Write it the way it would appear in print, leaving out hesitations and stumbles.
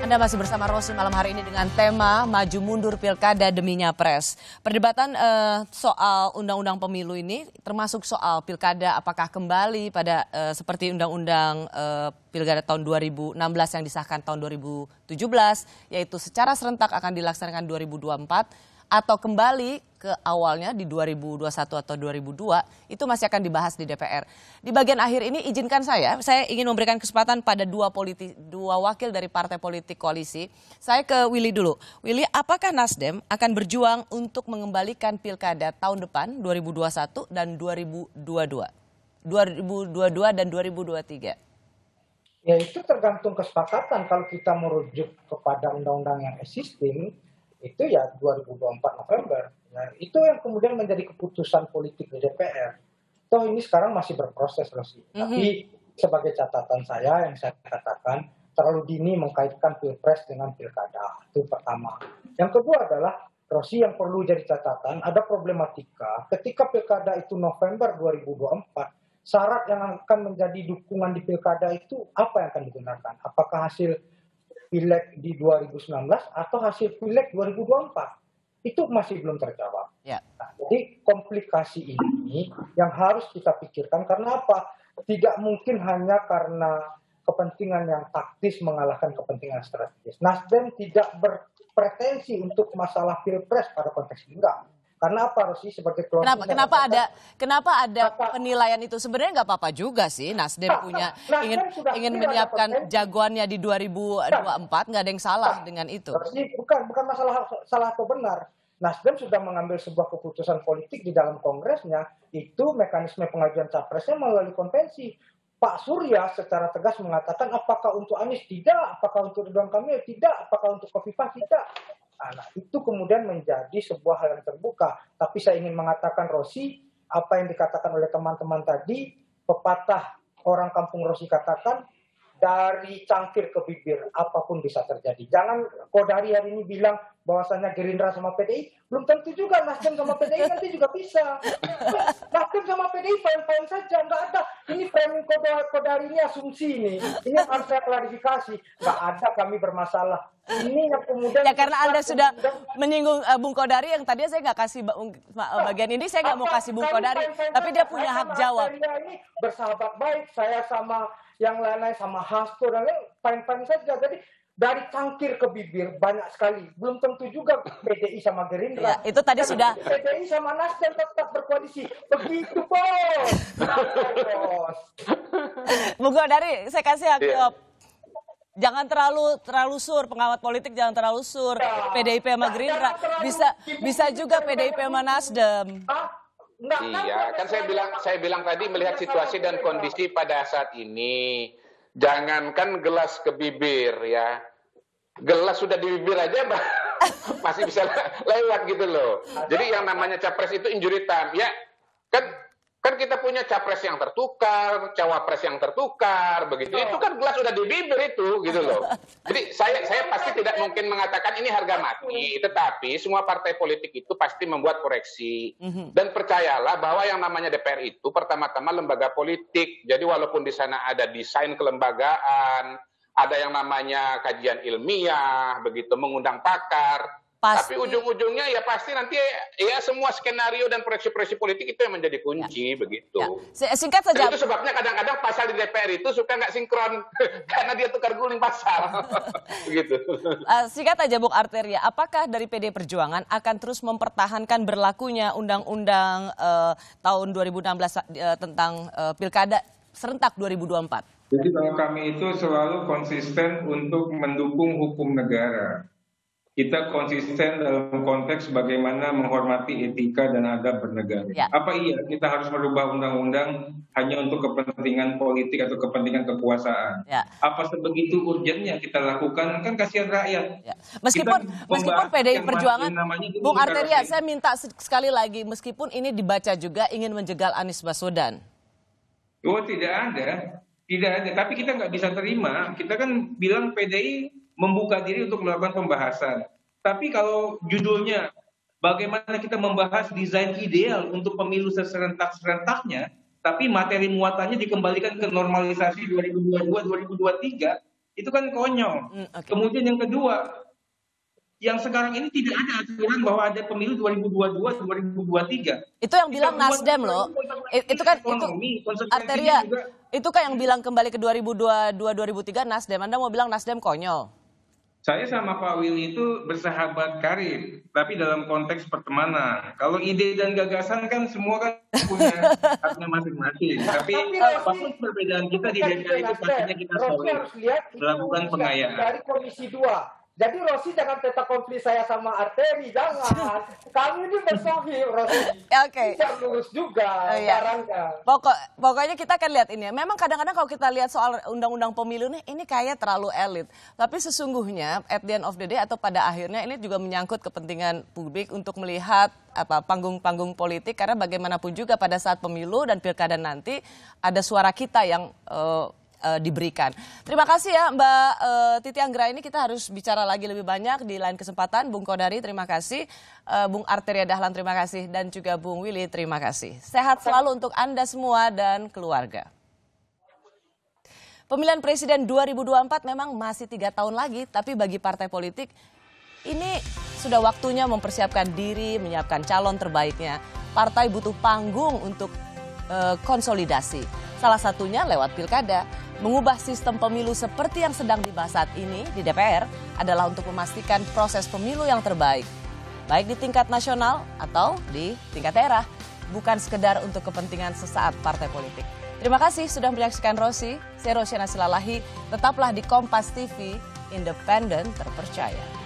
Anda masih bersama Rosi malam hari ini dengan tema Maju Mundur Pilkada Demi Nyapres. Perdebatan soal undang-undang pemilu ini termasuk soal pilkada apakah kembali pada seperti undang-undang pilkada tahun 2016 yang disahkan tahun 2017, yaitu secara serentak akan dilaksanakan 2024, atau kembali ke awalnya di 2021 atau 2002, itu masih akan dibahas di DPR. Di bagian akhir ini izinkan saya ingin memberikan kesempatan pada dua wakil dari partai politik koalisi. Saya ke Willy dulu. Willy, apakah Nasdem akan berjuang untuk mengembalikan pilkada tahun depan 2021 dan 2022? 2022 dan 2023? Ya itu tergantung kesepakatan. Kalau kita merujuk kepada undang-undang yang existing, itu ya 2024 November. Nah, itu yang kemudian menjadi keputusan politik di DPR. Toh ini sekarang masih berproses, Rosi. Tapi sebagai catatan saya yang saya katakan, terlalu dini mengkaitkan pilpres dengan pilkada. Itu pertama. Yang kedua adalah, Rosi, yang perlu jadi catatan, ada problematika ketika pilkada itu November 2024, syarat yang akan menjadi dukungan di pilkada itu apa yang akan digunakan? Apakah hasil Pileg di 2019 atau hasil Pileg 2024? Itu masih belum terjawab. Ya. Nah, jadi komplikasi ini yang harus kita pikirkan, karena apa? Tidak mungkin hanya karena kepentingan yang taktis mengalahkan kepentingan strategis. Nasdem tidak berpretensi untuk masalah pilpres pada konteks ini, enggak. Karena apa, Rosi, sebagai kelompok? Kenapa ada penilaian itu? Sebenarnya nggak apa-apa juga sih. Nasdem punya ingin menyiapkan jagoannya di 2024, nggak ada yang salah dengan itu. Rosi, bukan masalah salah atau benar. Nasdem sudah mengambil sebuah keputusan politik di dalam kongresnya, itu mekanisme pengajuan capresnya melalui konvensi. Pak Surya secara tegas mengatakan apakah untuk Anies tidak, apakah untuk Ridwan Kamil tidak, apakah untuk Khofifah tidak. Nah, itu kemudian menjadi sebuah hal yang terbuka. Tapi saya ingin mengatakan, Rosi, apa yang dikatakan oleh teman-teman tadi, pepatah orang kampung Rosi katakan, dari cangkir ke bibir, apapun bisa terjadi. Jangan Kodari hari ini bilang bahwasannya Gerindra sama PDI, belum tentu juga Nasdem sama PDI nanti juga bisa. Nasdem sama PDI fine-fine saja, nggak ada. Ini framing Kodari ini asumsi ini. Ini yang harus saya klarifikasi. Nggak ada kami bermasalah. Ini yang kemudian... Ya karena Anda sudah menyinggung Bung Kodari, yang tadinya saya nggak kasih bagian ini, saya nggak mau kasih Bung Kodari, tapi dia punya hak jawab. Ini bersahabat baik, saya sama yang lain-lain sama Hasto dan lain fine-fine saja. Jadi dari cangkir ke bibir banyak sekali. Belum tentu juga PDI sama Gerindra. Ya, itu tadi sudah. PDI sama Nasdem tetap berkoalisi. Begitu, Bos. Bung Kodari, saya kasih hak jawab. Jangan terlalu sur, pengamat politik jangan terlalu sur. PDIP sama Gerindra bisa juga PDIP sama Nasdem. Iya, kan saya bilang tadi melihat situasi dan kondisi pada saat ini, jangankan gelas ke bibir ya, gelas sudah di bibir aja masih bisa lewat gitu loh. Jadi yang namanya capres itu injury time ya, kan kita punya capres yang tertukar, cawapres yang tertukar, begitu. Itu kan gelas udah di bibir itu, gitu loh. Jadi saya pasti tidak mungkin mengatakan ini harga mati, tetapi semua partai politik itu pasti membuat koreksi. Dan percayalah bahwa yang namanya DPR itu pertama-tama lembaga politik. Jadi walaupun di sana ada desain kelembagaan, ada yang namanya kajian ilmiah, begitu, mengundang pakar. Tapi ujung-ujungnya ya pasti nanti ya semua skenario dan proyeksi-proyeksi politik itu yang menjadi kunci, begitu. Ya. Singkat saja. Dan itu sebabnya kadang-kadang pasal di DPR itu suka nggak sinkron karena dia tukar guling pasal, begitu. Singkat aja Bung Arteria, apakah dari PD Perjuangan akan terus mempertahankan berlakunya undang-undang tahun 2016 tentang pilkada serentak 2024? Jadi kalau kami itu selalu konsisten untuk mendukung hukum negara. Kita konsisten dalam konteks bagaimana menghormati etika dan adab bernegara. Ya. Apa iya kita harus merubah undang-undang hanya untuk kepentingan politik atau kepentingan kekuasaan? Ya. Apa sebegitu urgennya kita lakukan? Kan kasihan rakyat. Ya. Meskipun PDI Perjuangan, Bung Arteria, saya minta sekali lagi, meskipun ini dibaca juga ingin menjegal Anies Baswedan. Oh tidak ada. Tapi kita nggak bisa terima. Kita kan bilang PDI membuka diri untuk melakukan pembahasan. Tapi kalau judulnya bagaimana kita membahas desain ideal untuk pemilu serentak-serentaknya, tapi materi muatannya dikembalikan ke normalisasi 2022-2023, Itu kan konyol. Okay. Kemudian yang kedua, yang sekarang ini tidak ada aturan bahwa ada pemilu 2022, 2023. Itu yang bilang Nasdem loh. Itu kan Arteria. Itu kan yang bilang kembali ke 2022, 2003 Nasdem. Anda mau bilang Nasdem konyol? Saya sama Pak Willy itu bersahabat karib, tapi dalam konteks pertemanan. Kalau ide dan gagasan kan semua kan punya haknya masing-masing. Tapi apapun perbedaan kita di DPR itu pastinya kita solid melakukan pengayaan. Dari Komisi 2. Jadi Rosi jangan tetap konflik saya sama Arteri, jangan. Kami ini bersohib, Rosi. Oke. Tidak lurus juga barangnya. Pokoknya kita akan lihat ini. Memang kadang-kadang kalau kita lihat soal undang-undang pemilu nih, ini kayak terlalu elit. Tapi sesungguhnya at the end of the day atau pada akhirnya ini juga menyangkut kepentingan publik untuk melihat panggung-panggung politik. Karena bagaimanapun juga pada saat pemilu dan pilkada nanti ada suara kita yang diberikan. Terima kasih ya Mbak Titi Anggraini, kita harus bicara lagi lebih banyak di lain kesempatan. Bung Kodari terima kasih, Bung Arteria Dahlan terima kasih, dan juga Bung Willy terima kasih. Sehat selalu untuk Anda semua dan keluarga. Pemilihan Presiden 2024 memang masih 3 tahun lagi, tapi bagi partai politik ini sudah waktunya mempersiapkan diri, menyiapkan calon terbaiknya. Partai butuh panggung untuk konsolidasi. Salah satunya lewat pilkada. Mengubah sistem pemilu seperti yang sedang dibahas saat ini di DPR adalah untuk memastikan proses pemilu yang terbaik. Baik di tingkat nasional atau di tingkat daerah. Bukan sekedar untuk kepentingan sesaat partai politik. Terima kasih sudah menyaksikan Rosi. Saya Rosyana Silalahi. Tetaplah di Kompas TV, independen terpercaya.